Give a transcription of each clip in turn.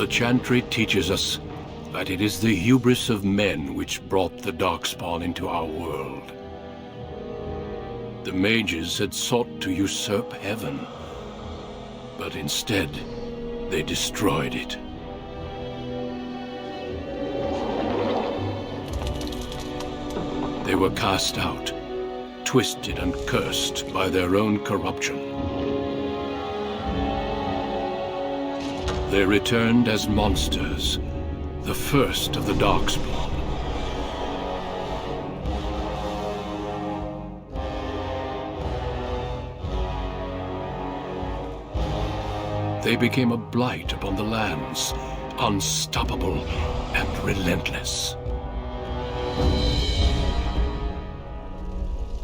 The chantry teaches us that it is the hubris of men which brought the Darkspawn into our world. The mages had sought to usurp heaven, but instead, they destroyed it. They were cast out, twisted and cursed by their own corruption. They returned as monsters, the first of the Darkspawn. They became a blight upon the lands, unstoppable and relentless.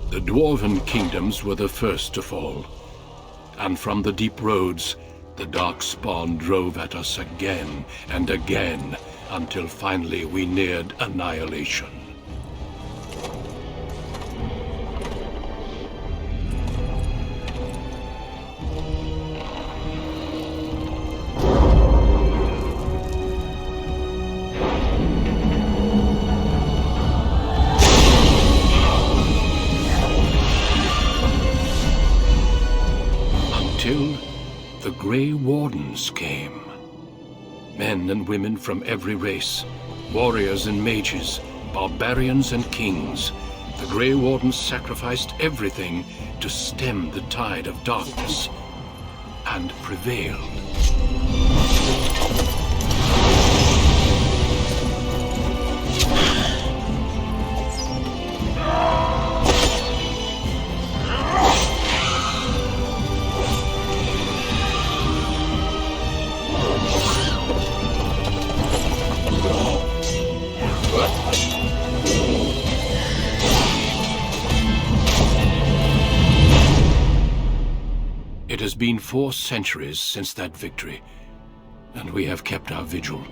The Dwarven kingdoms were the first to fall, and from the deep roads, the Darkspawn drove at us again and again, until finally we neared annihilation. Until the Grey Wardens came. Men and women from every race, warriors and mages, barbarians and kings. The Grey Wardens sacrificed everything to stem the tide of darkness, and prevailed. It has been 4 centuries since that victory, and we have kept our vigil.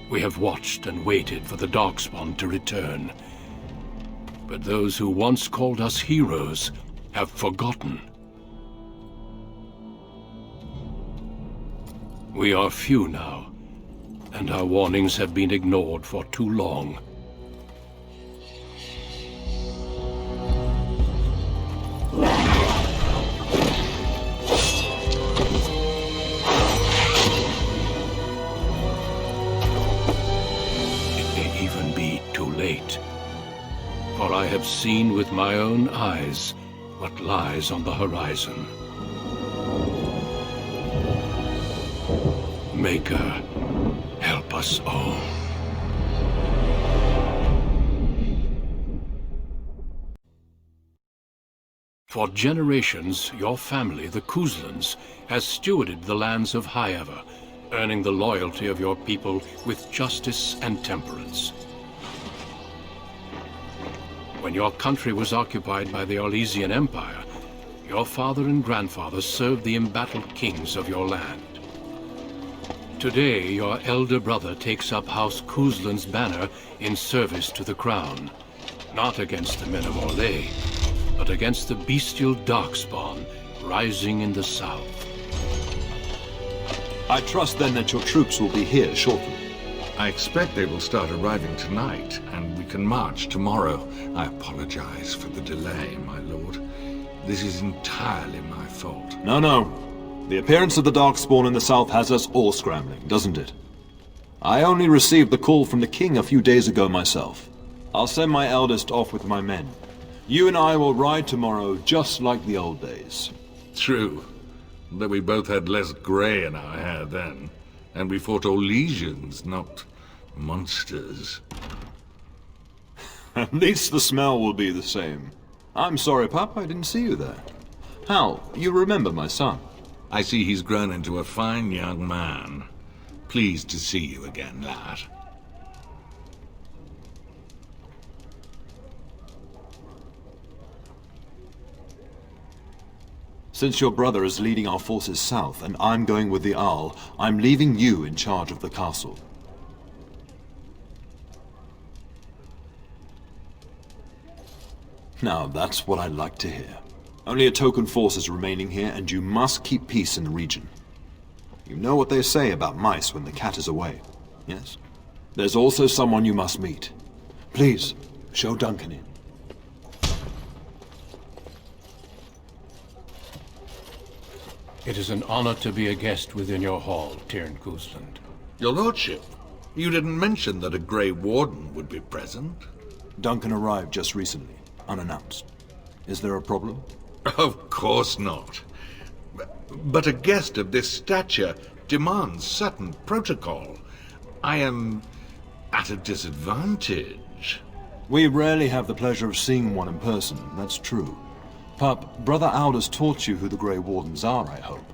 We have watched and waited for the Darkspawn to return. But those who once called us heroes have forgotten. We are few now, and our warnings have been ignored for too long. For I have seen with my own eyes what lies on the horizon. Maker, help us all. For generations, your family, the Kuzlans, has stewarded the lands of Highever, earning the loyalty of your people with justice and temperance. When your country was occupied by the Orlesian Empire, your father and grandfather served the embattled kings of your land. Today, your elder brother takes up House Kuzlan's banner in service to the crown, not against the men of Orlais, but against the bestial Darkspawn rising in the south. I trust then that your troops will be here shortly. I expect they will start arriving tonight, and we can march tomorrow. I apologize for the delay, my lord. This is entirely my fault. No. The appearance of the Darkspawn in the south has us all scrambling, doesn't it? I only received the call from the king a few days ago myself. I'll send my eldest off with my men. You and I will ride tomorrow just like the old days. True, though we both had less grey in our hair then, and we fought Orlesians, not monsters. At least the smell will be the same. I'm sorry, Pop, I didn't see you there. Hal, you remember my son? I see he's grown into a fine young man. Pleased to see you again, lad. Since your brother is leading our forces south and I'm going with the Owl, I'm leaving you in charge of the castle. Now, that's what I like to hear. Only a token force is remaining here, and you must keep peace in the region. You know what they say about mice when the cat is away, yes? There's also someone you must meet. Please, show Duncan in. It is an honor to be a guest within your hall, Tyrn Cousland. Your lordship, you didn't mention that a Grey Warden would be present. Duncan arrived just recently, unannounced. Is there a problem? Of course not. But a guest of this stature demands certain protocol. I am at a disadvantage. We rarely have the pleasure of seeing one in person, that's true. Pup, Brother Aldous taught you who the Grey Wardens are, I hope.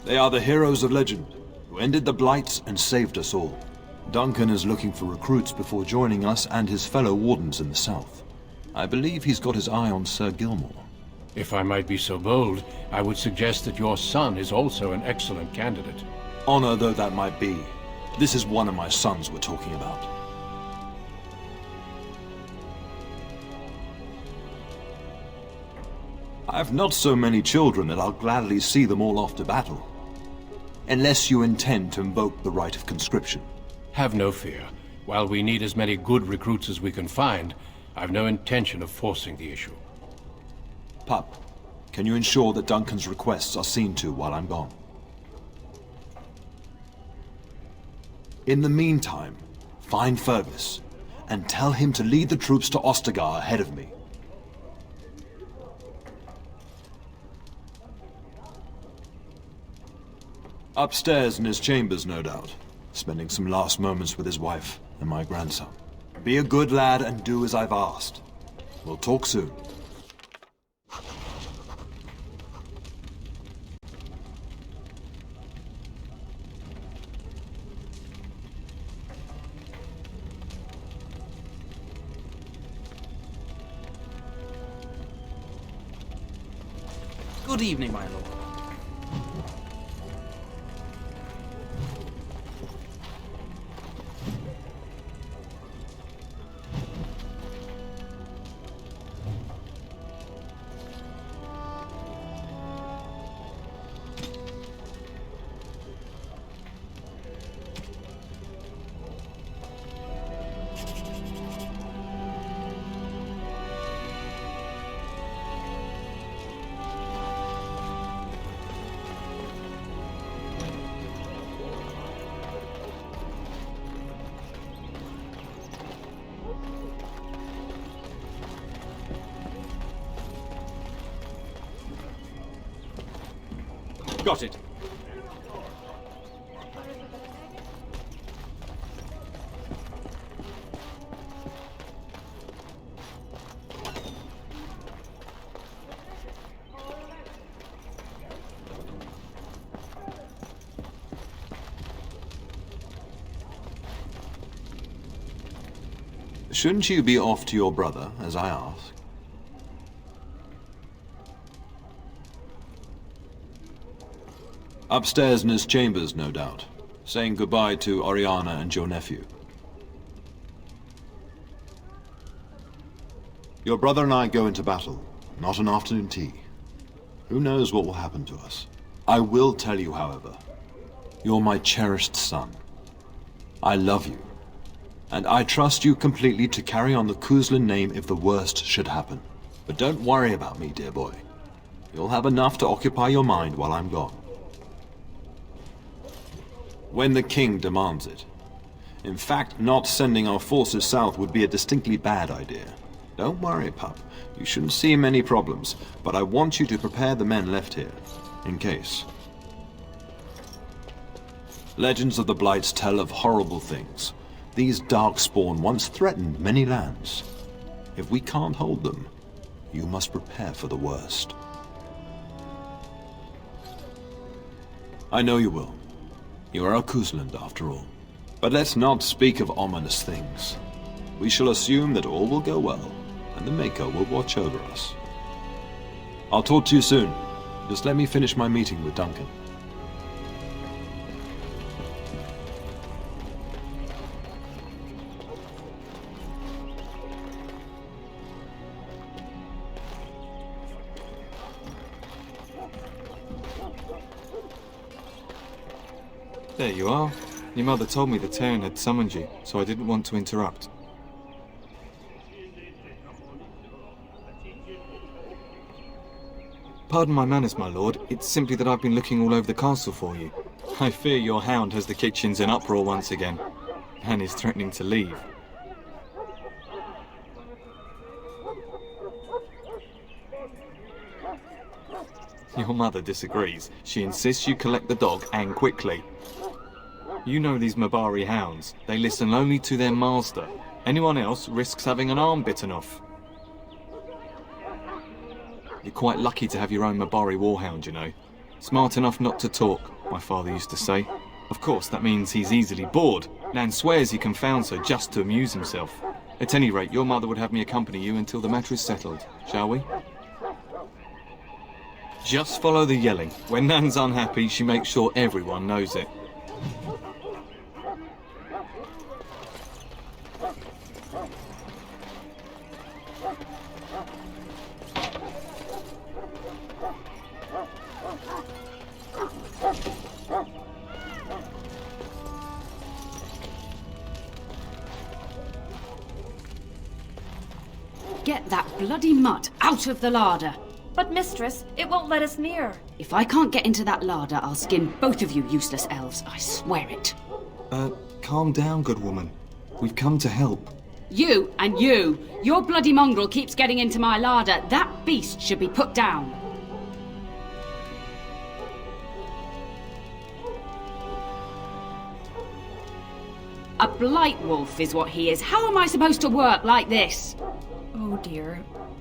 They are the heroes of legend, who ended the Blights and saved us all. Duncan is looking for recruits before joining us and his fellow Wardens in the south. I believe he's got his eye on Sir Gilmore. If I might be so bold, I would suggest that your son is also an excellent candidate. Honor though that might be, this is one of my sons we're talking about. I've not so many children that I'll gladly see them all off to battle. Unless you intend to invoke the right of conscription. Have no fear. While we need as many good recruits as we can find, I've no intention of forcing the issue. Pup, can you ensure that Duncan's requests are seen to while I'm gone? In the meantime, find Fergus, and tell him to lead the troops to Ostagar ahead of me. Upstairs in his chambers, no doubt, spending some last moments with his wife and my grandson. Be a good lad and do as I've asked. We'll talk soon. Good evening, my lord. Got it. Shouldn't you be off to your brother, as I asked? Upstairs in his chambers, no doubt, saying goodbye to Oriana and your nephew. Your brother and I go into battle, not an afternoon tea. Who knows what will happen to us? I will tell you, however, you're my cherished son. I love you, and I trust you completely to carry on the Cousland name if the worst should happen. But don't worry about me, dear boy. You'll have enough to occupy your mind while I'm gone. When the king demands it. In fact, not sending our forces south would be a distinctly bad idea. Don't worry, pup. You shouldn't see many problems, but I want you to prepare the men left here, in case. Legends of the Blights tell of horrible things. These Darkspawn once threatened many lands. If we can't hold them, you must prepare for the worst. I know you will. You are a Cousland, after all. But let's not speak of ominous things. We shall assume that all will go well, and the Maker will watch over us. I'll talk to you soon. Just let me finish my meeting with Duncan. There you are. Your mother told me the Terran had summoned you, so I didn't want to interrupt. Pardon my manners, my lord. It's simply that I've been looking all over the castle for you. I fear your hound has the kitchens in uproar once again, and is threatening to leave. Your mother disagrees. She insists you collect the dog, and quickly. You know these Mabari hounds. They listen only to their master. Anyone else risks having an arm bitten off. You're quite lucky to have your own Mabari warhound, you know. Smart enough not to talk, my father used to say. Of course, that means he's easily bored. Nan swears he confounds her just to amuse himself. At any rate, your mother would have me accompany you until the matter is settled, shall we? Just follow the yelling. When Nan's unhappy, she makes sure everyone knows it. Get that bloody mutt out of the larder! But mistress, it won't let us near. If I can't get into that larder, I'll skin both of you useless elves, I swear it. Calm down, good woman. We've come to help. You and you! Your bloody mongrel keeps getting into my larder. That beast should be put down. A blight wolf is what he is. How am I supposed to work like this? Oh dear.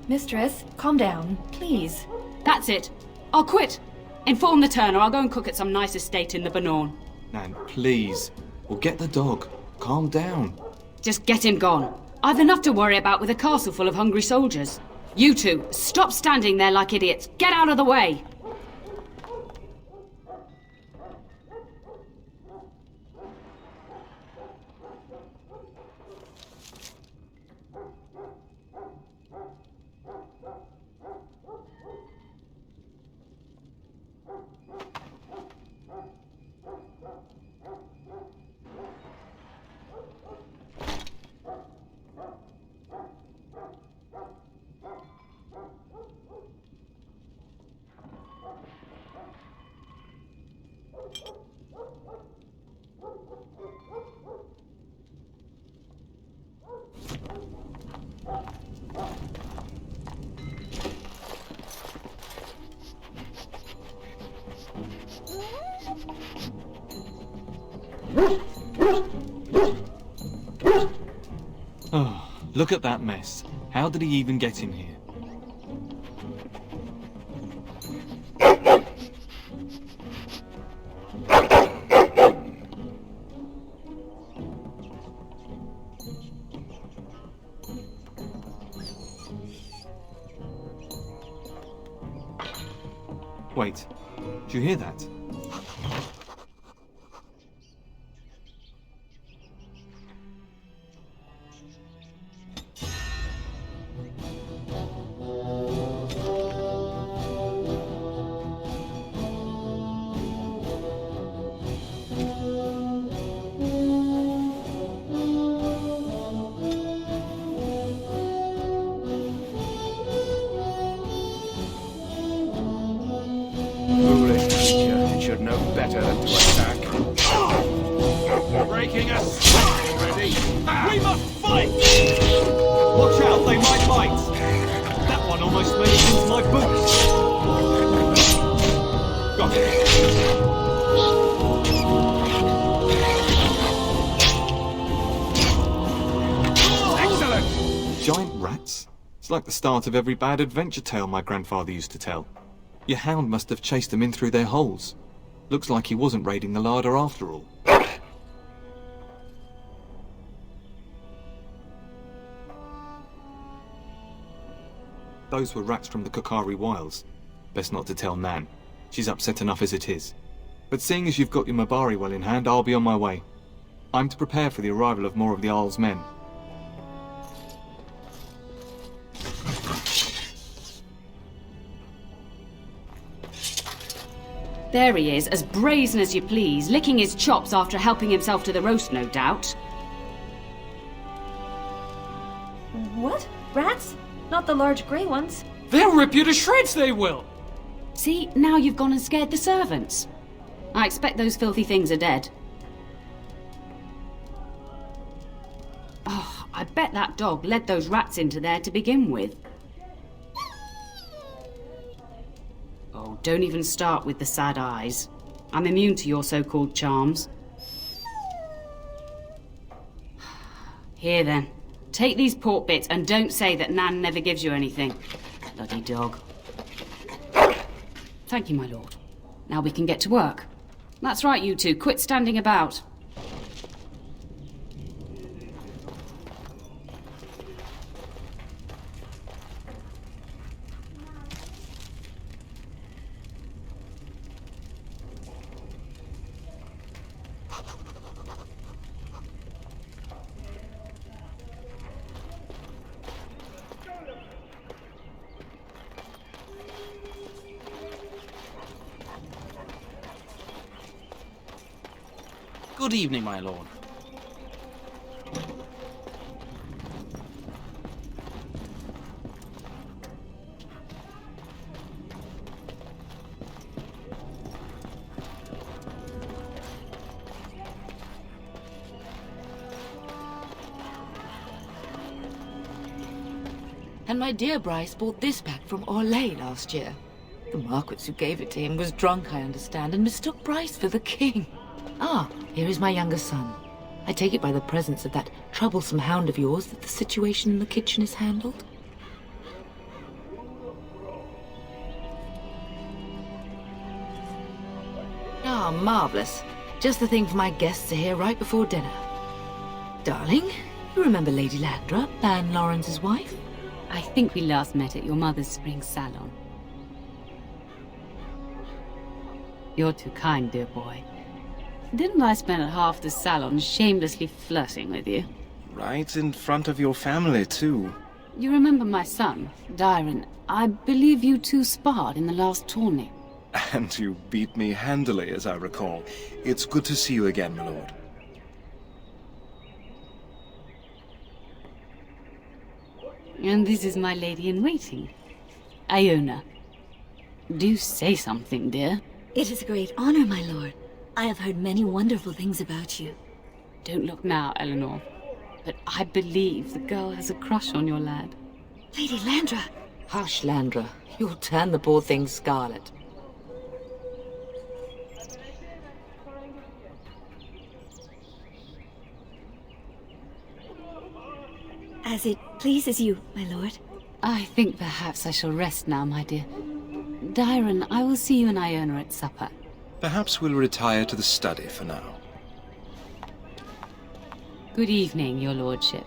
Mistress, calm down, please. That's it. I'll quit. Inform the turner. I'll go and cook at some nice estate in the Banorn. Nan, please. We'll get the dog. Calm down. Just get him gone. I've enough to worry about with a castle full of hungry soldiers. You two, stop standing there like idiots. Get out of the way. Oh, look at that mess. How did he even get in here? Wait, do you hear that? Foolish creature, it should know better than to attack. Breaking us! Ready? We must fight! Watch out, they might bite! That one almost made it into my boots! Got it! Excellent! Giant rats? It's like the start of every bad adventure tale my grandfather used to tell. Your hound must have chased them in through their holes. Looks like he wasn't raiding the larder after all. Those were rats from the Kokari Wilds. Best not to tell Nan. She's upset enough as it is. But seeing as you've got your Mabari well in hand, I'll be on my way. I'm to prepare for the arrival of more of the Isle's men. There he is, as brazen as you please, licking his chops after helping himself to the roast, no doubt. What? Rats? Not the large grey ones. They'll rip you to shreds, they will! See, now you've gone and scared the servants. I expect those filthy things are dead. Oh, I bet that dog led those rats into there to begin with. Oh, don't even start with the sad eyes. I'm immune to your so-called charms. Here then, take these pork bits and don't say that Nan never gives you anything. Bloody dog. Thank you, my lord. Now we can get to work. That's right, you two. Quit standing about. Good evening, my lord. And my dear Bryce bought this back from Orlais last year. The Marquis who gave it to him was drunk, I understand, and mistook Bryce for the king. Ah, here is my younger son. I take it by the presence of that troublesome hound of yours that the situation in the kitchen is handled? Ah, marvelous. Just the thing for my guests to hear right before dinner. Darling, you remember Lady Landra, Ban Lawrence's wife? I think we last met at your mother's spring salon. You're too kind, dear boy. Didn't I spend half the salon shamelessly flirting with you? Right in front of your family, too. You remember my son, Dyron. I believe you two sparred in the last tourney. And you beat me handily, as I recall. It's good to see you again, my lord. And this is my lady-in-waiting, Iona. Do say something, dear. It is a great honor, my lord. I have heard many wonderful things about you. Don't look now, Eleanor. But I believe the girl has a crush on your lad. Lady Landra! Hush, Landra. You'll turn the poor thing scarlet. As it pleases you, my lord. I think perhaps I shall rest now, my dear. Dyron, I will see you and Iona at supper. Perhaps we'll retire to the study for now. Good evening, your lordship.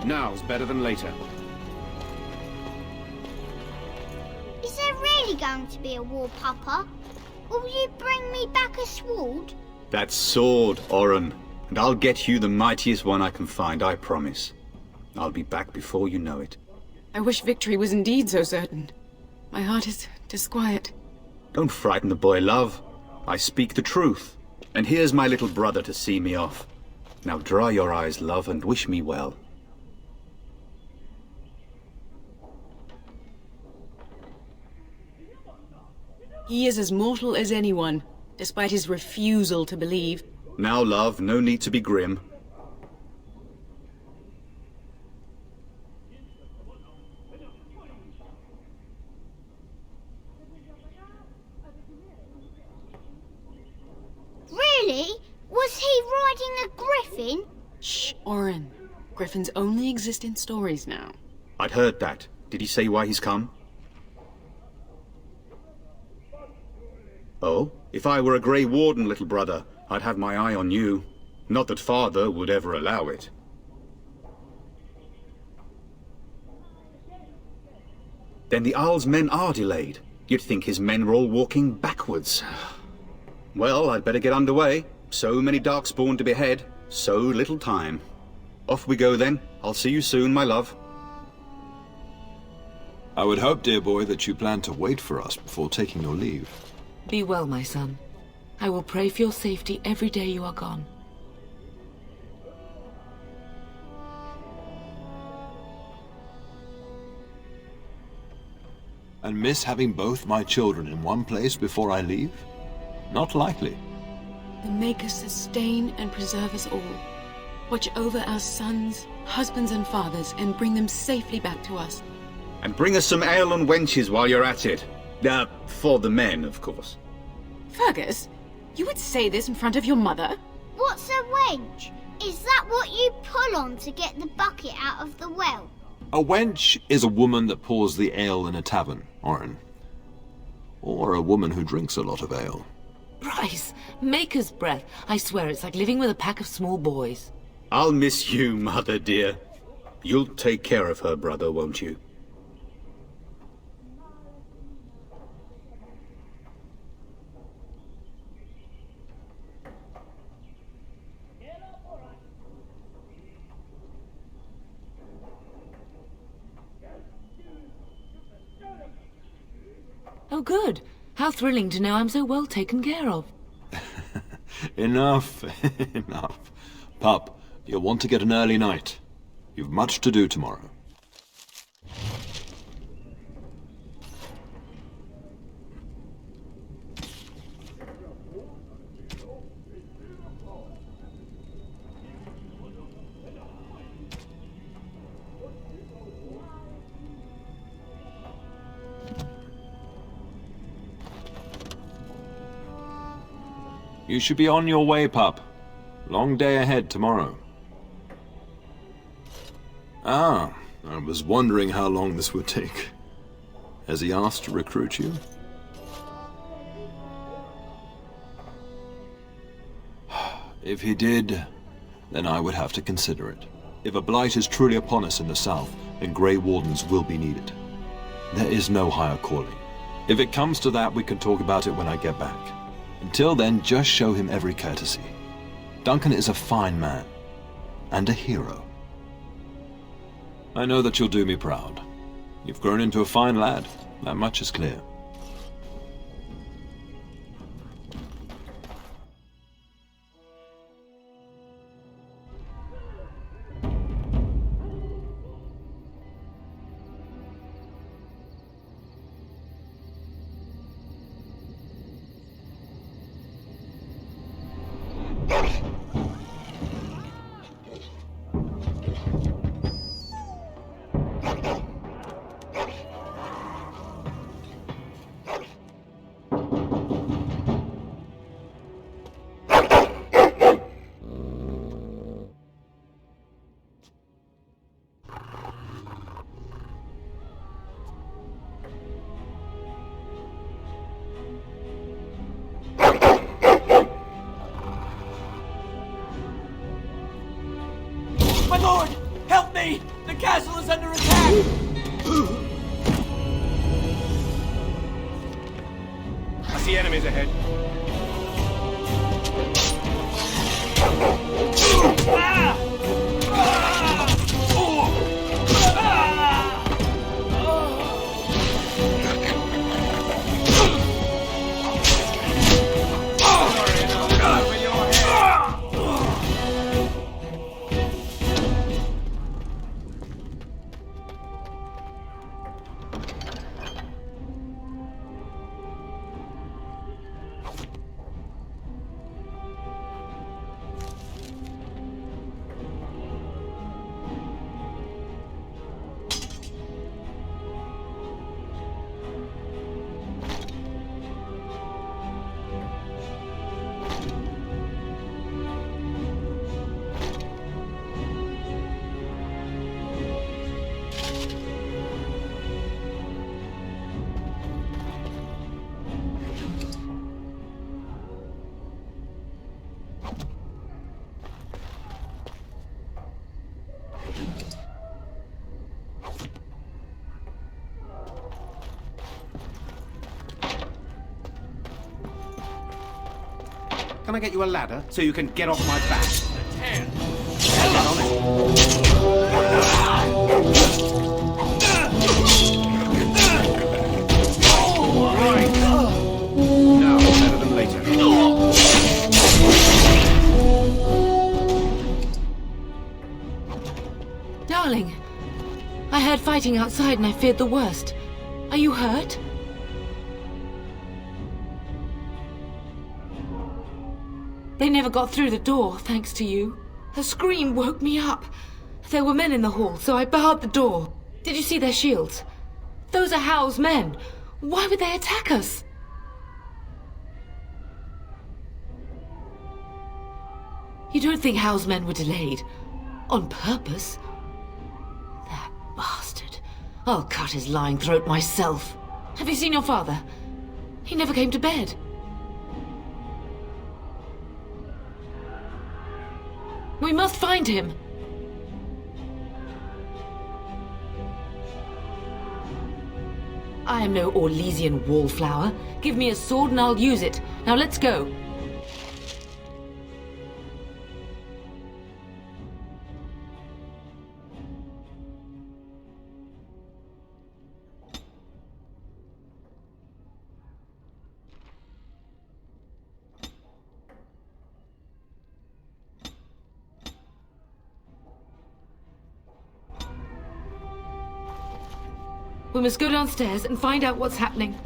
Now's better than later. Is there really going to be a war, Papa? Will you bring me back a sword? That sword, Oren. And I'll get you the mightiest one I can find, I promise. I'll be back before you know it. I wish victory was indeed so certain. My heart is disquiet. Don't frighten the boy, love. I speak the truth. And here's my little brother to see me off. Now dry your eyes, love, and wish me well. He is as mortal as anyone, despite his refusal to believe. Now, love, no need to be grim. Really? Was he riding a griffin? Shh, Oren. Griffins only exist in stories now. I'd heard that. Did he say why he's come? Oh, If I were a Grey Warden, little brother, I'd have my eye on you. Not that father would ever allow it. Then the Arl's men are delayed. You'd think his men were all walking backwards. Well, I'd better get underway. So many Darkspawn to behead, so little time. Off we go then. I'll see you soon, my love. I would hope, dear boy, that you plan to wait for us before taking your leave. Be well, my son. I will pray for your safety every day you are gone. And miss having both my children in one place before I leave? Not likely. The Maker sustain and preserve us all. Watch over our sons, husbands and fathers, and bring them safely back to us. And bring us some ale and wenches while you're at it. For the men, of course. Fergus, you would say this in front of your mother? What's a wench? Is that what you pull on to get the bucket out of the well? A wench is a woman that pours the ale in a tavern, Orin. Or a woman who drinks a lot of ale. Bryce, Maker's breath. I swear it's like living with a pack of small boys. I'll miss you, mother dear. You'll take care of her, brother, won't you? Oh, good. How thrilling to know I'm so well taken care of. Enough, enough. Pup, you'll want to get an early night. You've much to do tomorrow. You should be on your way, pup. Long day ahead tomorrow. Ah, I was wondering how long this would take. Has he asked to recruit you? If he did, then I would have to consider it. If a blight is truly upon us in the south, then Grey Wardens will be needed. There is no higher calling. If it comes to that, we can talk about it when I get back. Until then, just show him every courtesy. Duncan is a fine man, and a hero. I know that you'll do me proud. You've grown into a fine lad, that much is clear. My lord! Help me! The castle is under attack! I see enemies ahead. Can I get you a ladder so you can get off my back? Right. Now, better than later. Darling, I heard fighting outside and I feared the worst. Are you hurt? They never got through the door, thanks to you. Her scream woke me up. There were men in the hall, so I barred the door. Did you see their shields? Those are Hal's men. Why would they attack us? You don't think Hal's men were delayed? On purpose? That bastard. I'll cut his lying throat myself. Have you seen your father? He never came to bed. We must find him. I am no Orlesian wallflower. Give me a sword and I'll use it. Now let's go. We must go downstairs and find out what's happening.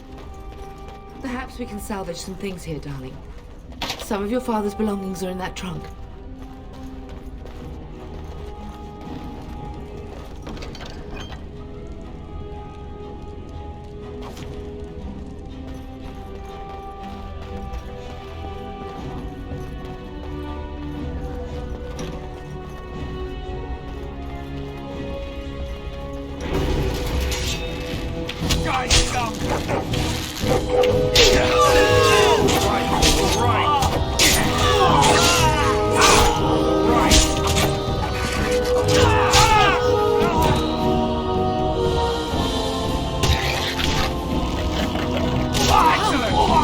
Perhaps we can salvage some things here, darling. Some of your father's belongings are in that trunk.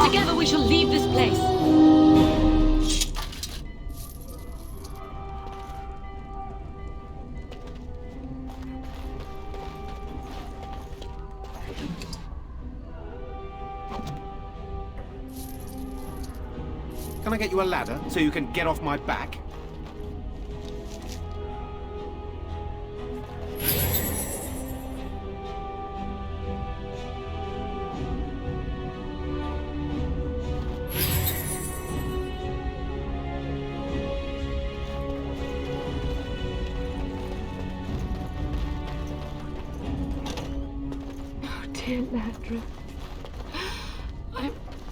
Together we shall leave this place. Can I get you a ladder so you can get off my back? Oh, dear Landra.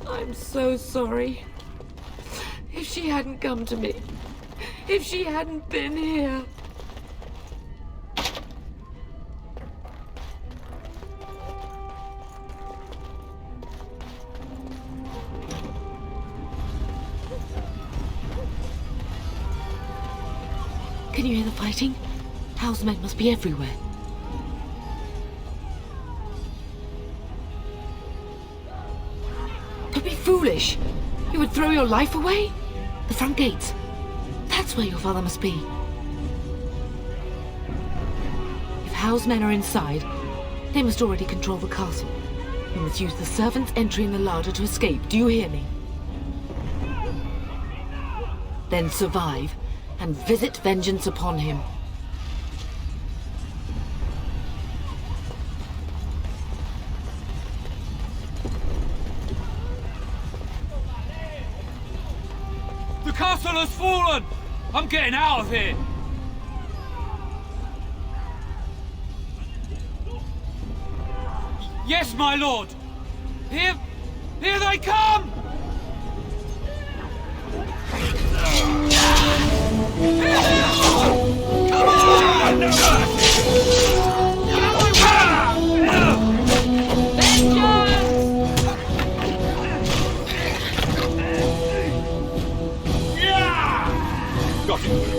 I'm so sorry. If she hadn't come to me, if she hadn't been here. Can you hear the fighting? Hal's men must be everywhere. Don't be foolish. You would throw your life away? The front gates. That's where your father must be. If Hal's men are inside, they must already control the castle. We must use the servants entering the larder to escape. Do you hear me? Then survive and visit vengeance upon him. The castle has fallen! I'm getting out of here! Yes, my lord! Here they come! Come on! Got it.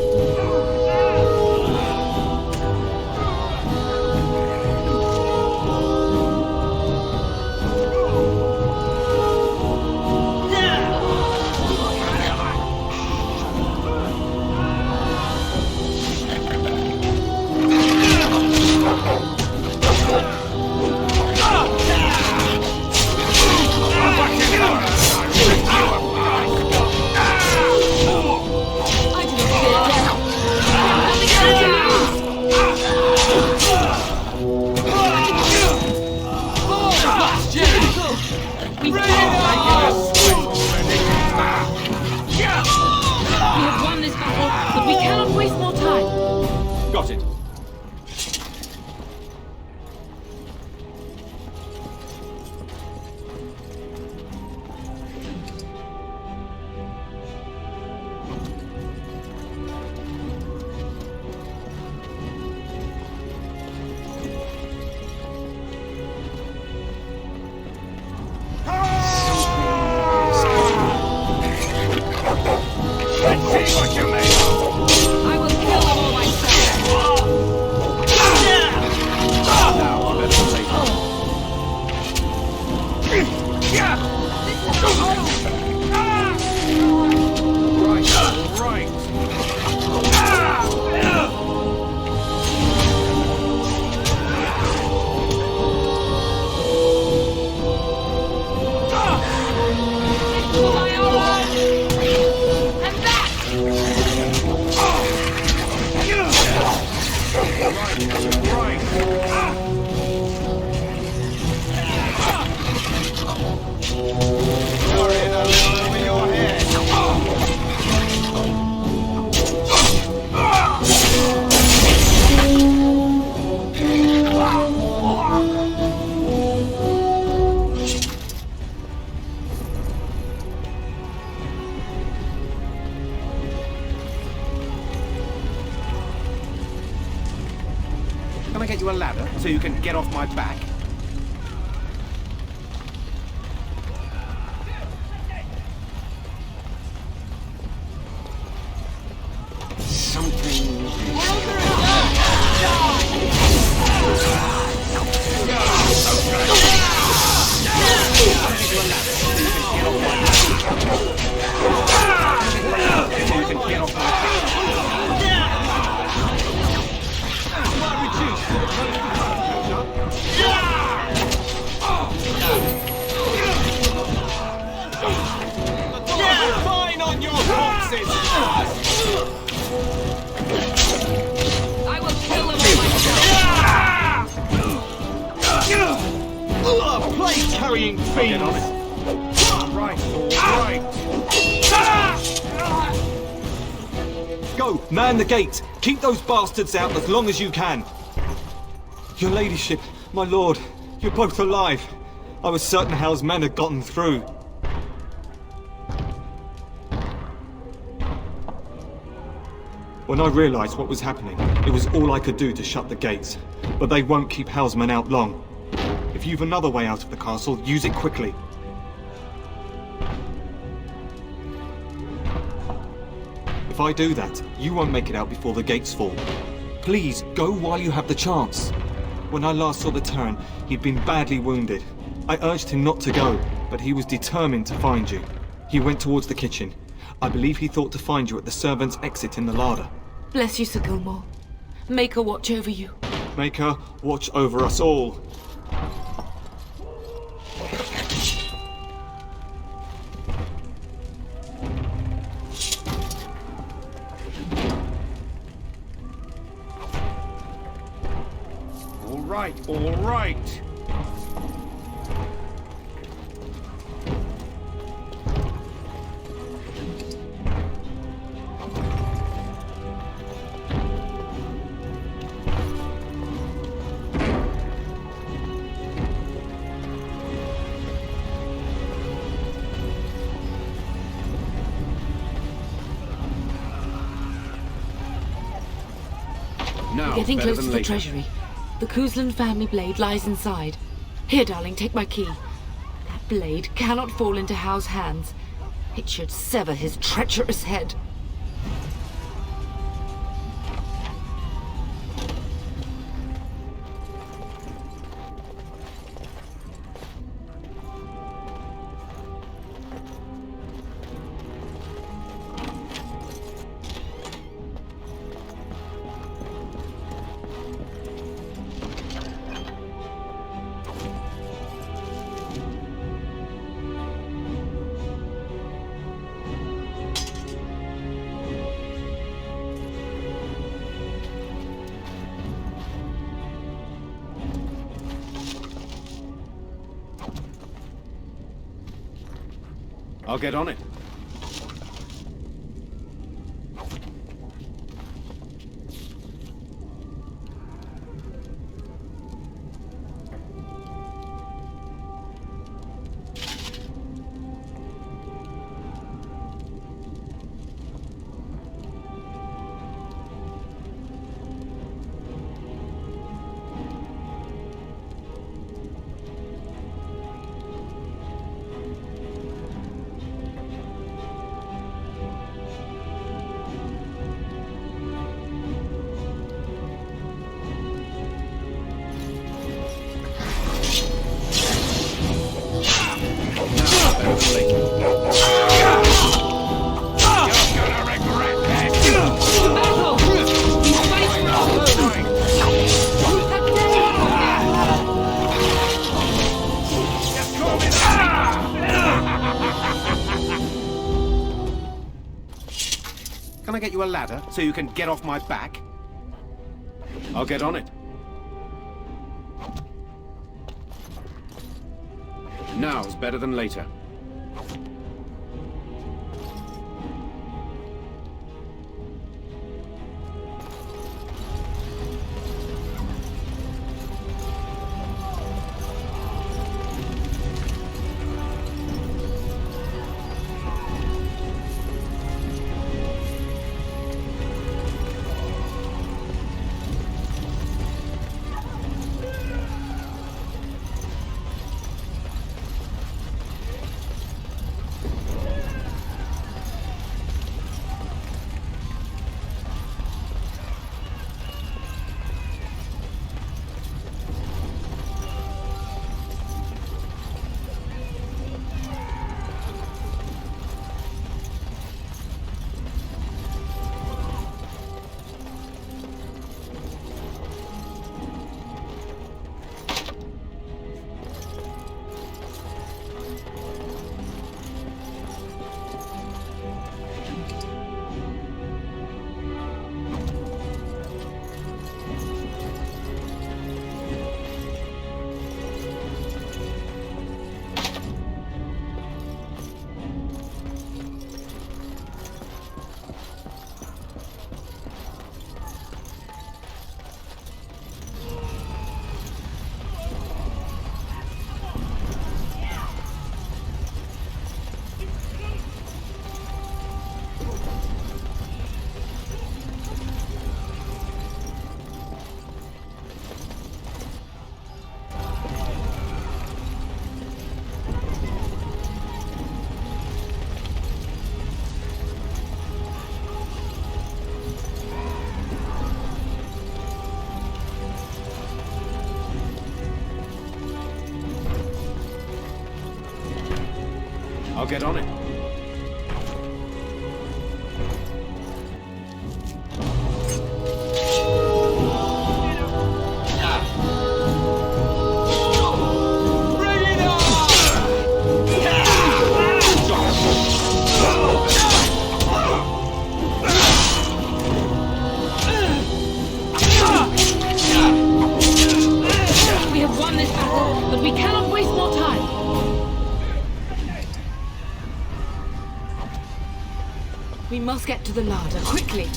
ladder so you can get off my back? Fine on your corpses! I will kill them all myself! Plate-carrying fiends! Right, all right. Go, man the gate! Keep those bastards out as long as you can! Your ladyship, my lord, you're both alive. I was certain Hal's men had gotten through. When I realized what was happening, it was all I could do to shut the gates. But they won't keep Hal's men out long. If you've another way out of the castle, use it quickly. If I do that, you won't make it out before the gates fall. Please, go while you have the chance. When I last saw the Terran, he'd been badly wounded. I urged him not to go, but he was determined to find you. He went towards the kitchen. I believe he thought to find you at the servants' exit in the larder. Bless you, Sir Gilmore. Make her watch over you. Make her watch over us all. All right. We're getting close to the treasury. The Kuzlan family blade lies inside. Here, darling, take my key. That blade cannot fall into Hal's hands. It should sever his treacherous head. I'll get on it. Can I get you a ladder so you can get off my back? I'll get on it. Now's better than later. I'll get on it. We have won this battle, but we cannot waste more time. We must get to the larder, quickly!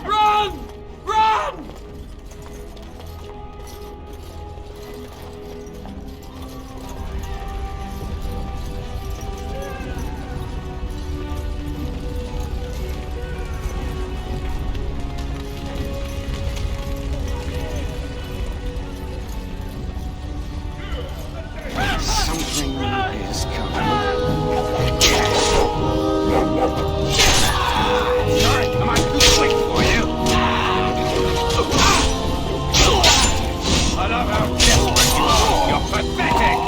Run! Run! Something is coming. Sorry, am I too quick for you? I love how desperate you are. You're pathetic.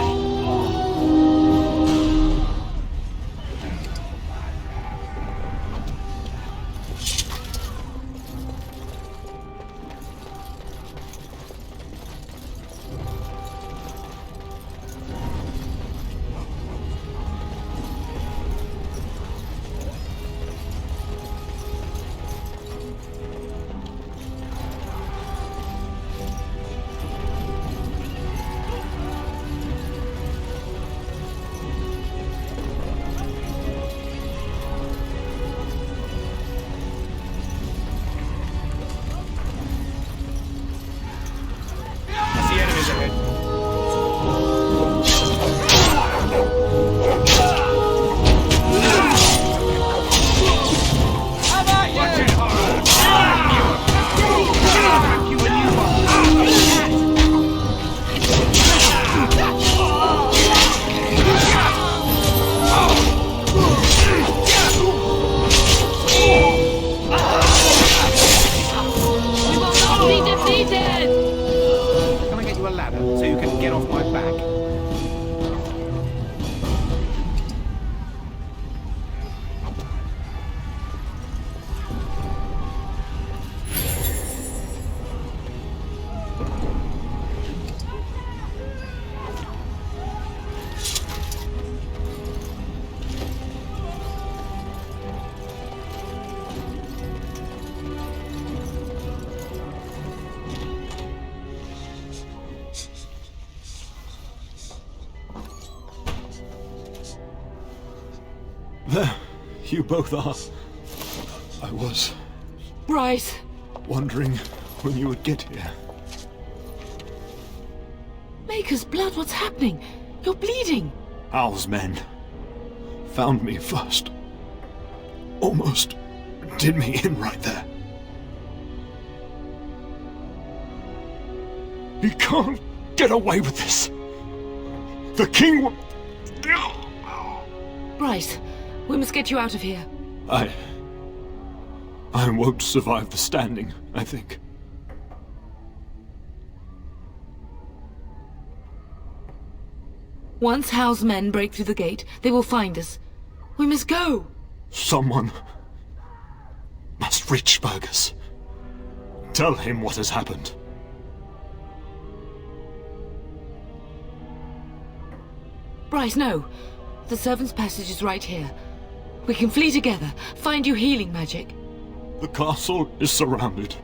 I see enemies ahead. How about you? Watch it, horror! You and you We will not be defeated! Can I get you a ladder so you can get off my back? There, you both are. I was Bryce! wondering when you would get here. Maker's blood, what's happening? You're bleeding! Hal's men found me first. Almost did me in right there. He can't get away with this. The king will... Bryce, we must get you out of here. I won't survive the standing, I think. Once Hal's men break through the gate, they will find us. We must go! Someone must reach Fergus. Tell him what has happened. Bryce, no. The servant's passage is right here. We can flee together, find you healing magic. The castle is surrounded.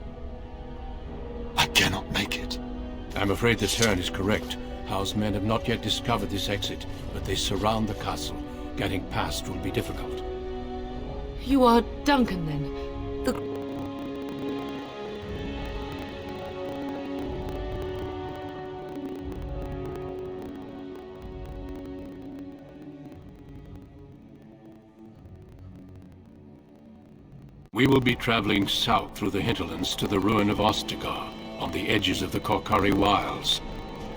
I cannot make it. I'm afraid the turn is correct. Howe's men have not yet discovered this exit, but they surround the castle. Getting past will be difficult. You are Duncan, then? We will be traveling south through the hinterlands to the ruin of Ostagar, on the edges of the Korkari Wilds.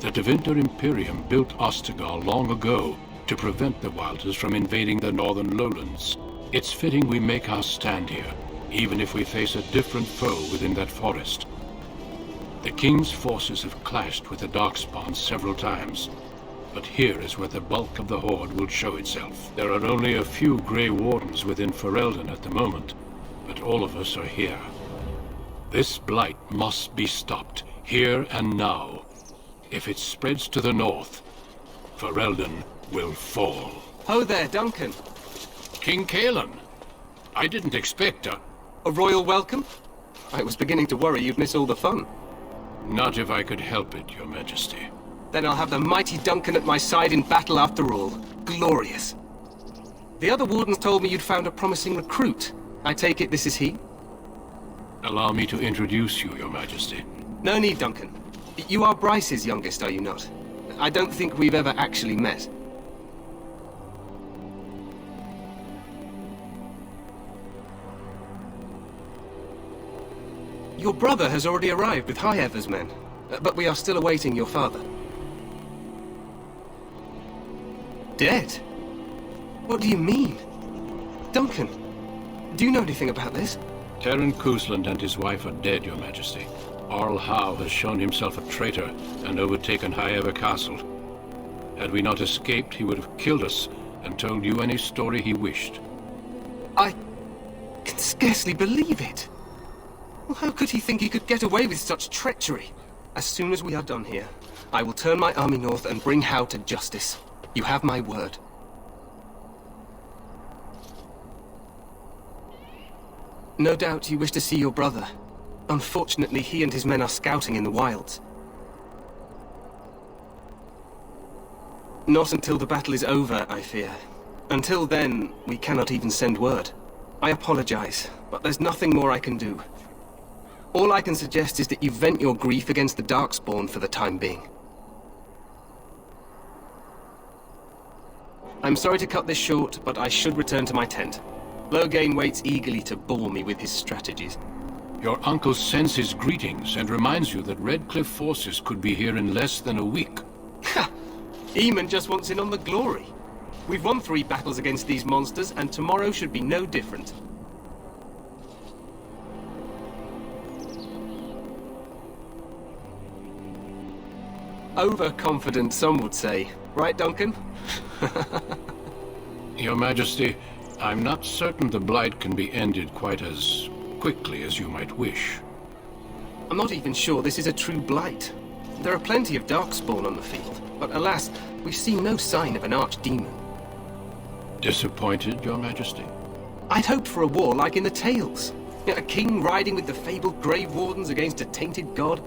The Tevinter Imperium built Ostagar long ago to prevent the Wilders from invading the northern lowlands. It's fitting we make our stand here, even if we face a different foe within that forest. The King's forces have clashed with the Darkspawn several times, but here is where the bulk of the Horde will show itself. There are only a few Grey Wardens within Ferelden at the moment, but all of us are here. This blight must be stopped, here and now. If it spreads to the north, Ferelden will fall. Ho there, Duncan. King Kaelan. I didn't expect a royal welcome? I was beginning to worry you'd miss all the fun. Not if I could help it, Your Majesty. Then I'll have the mighty Duncan at my side in battle after all. Glorious. The other wardens told me you'd found a promising recruit. I take it this is he? Allow me to introduce you, Your Majesty. No need, Duncan. You are Bryce's youngest, are you not? I don't think we've ever actually met. Your brother has already arrived with High Ever's men, but we are still awaiting your father. Dead? What do you mean? Duncan, do you know anything about this? Terran Cousland and his wife are dead, Your Majesty. Arl Howe has shown himself a traitor and overtaken High Ever Castle. Had we not escaped, he would have killed us and told you any story he wished. I can scarcely believe it. Well, how could he think he could get away with such treachery? As soon as we are done here, I will turn my army north and bring Howe to justice. You have my word. No doubt you wish to see your brother. Unfortunately, he and his men are scouting in the wilds. Not until the battle is over, I fear. Until then, we cannot even send word. I apologize, but there's nothing more I can do. All I can suggest is that you vent your grief against the Darkspawn for the time being. I'm sorry to cut this short, but I should return to my tent. Loghain waits eagerly to bore me with his strategies. Your uncle sends his greetings and reminds you that Redcliffe forces could be here in less than a week. Ha! Eamon just wants in on the glory. We've won 3 battles against these monsters, and tomorrow should be no different. Overconfident, some would say. Right, Duncan? Your Majesty, I'm not certain the Blight can be ended quite as quickly as you might wish. I'm not even sure this is a true Blight. There are plenty of Darkspawn on the field, but alas, we've seen no sign of an archdemon. Disappointed, Your Majesty? I'd hoped for a war like in the tales. A king riding with the fabled Grey Wardens against a tainted god.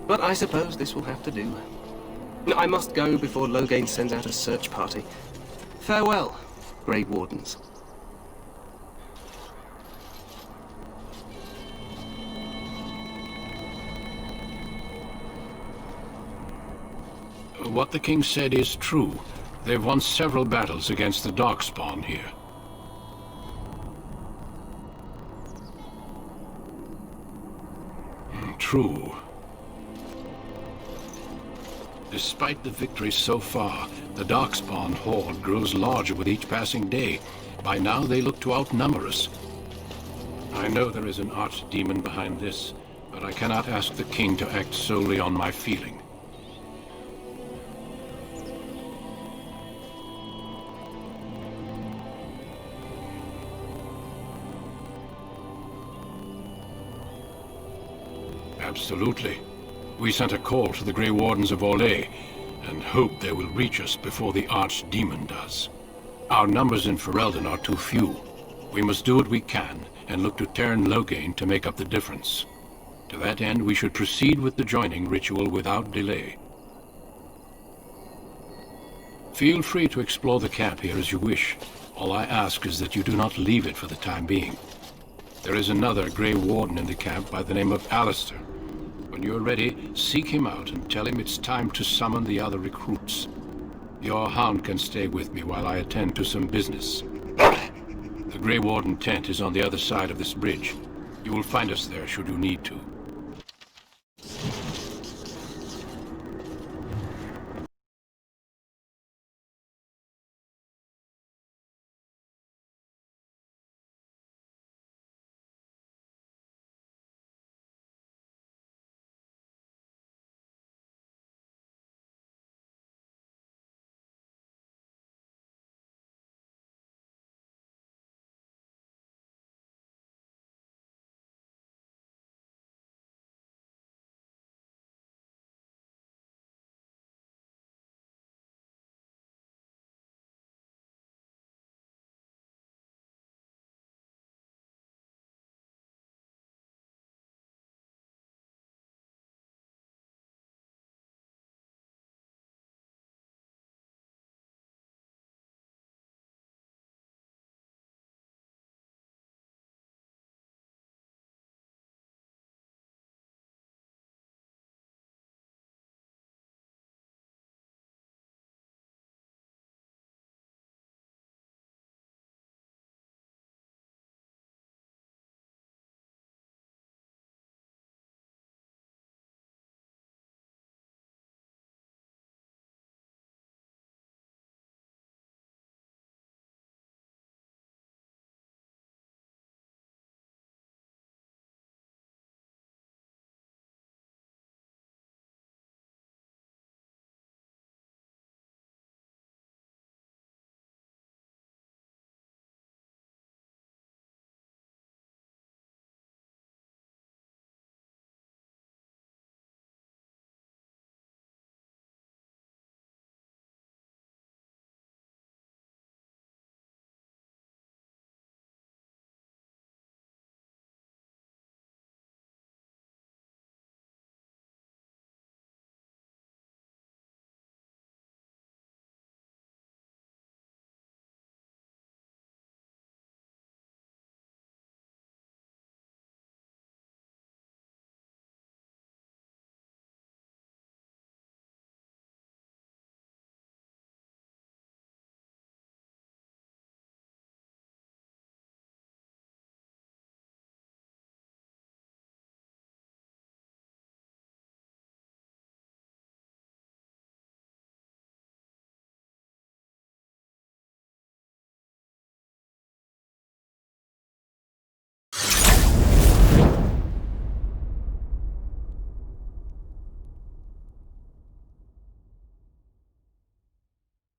But I suppose this will have to do. I must go before Loghain sends out a search party. Farewell, Grey Wardens. What the king said is true. They've won several battles against the Darkspawn here. True. Despite the victory so far, the Darkspawn horde grows larger with each passing day. By now they look to outnumber us. I know there is an archdemon behind this, but I cannot ask the king to act solely on my feeling. Absolutely. We sent a call to the Grey Wardens of Orlais, and hope they will reach us before the archdemon does. Our numbers in Ferelden are too few. We must do what we can, and look to Terran Loghain to make up the difference. To that end, we should proceed with the joining ritual without delay. Feel free to explore the camp here as you wish. All I ask is that you do not leave it for the time being. There is another Grey Warden in the camp by the name of Alistair. When you're ready, seek him out and tell him it's time to summon the other recruits. Your hound can stay with me while I attend to some business. The Grey Warden tent is on the other side of this bridge. You will find us there should you need to.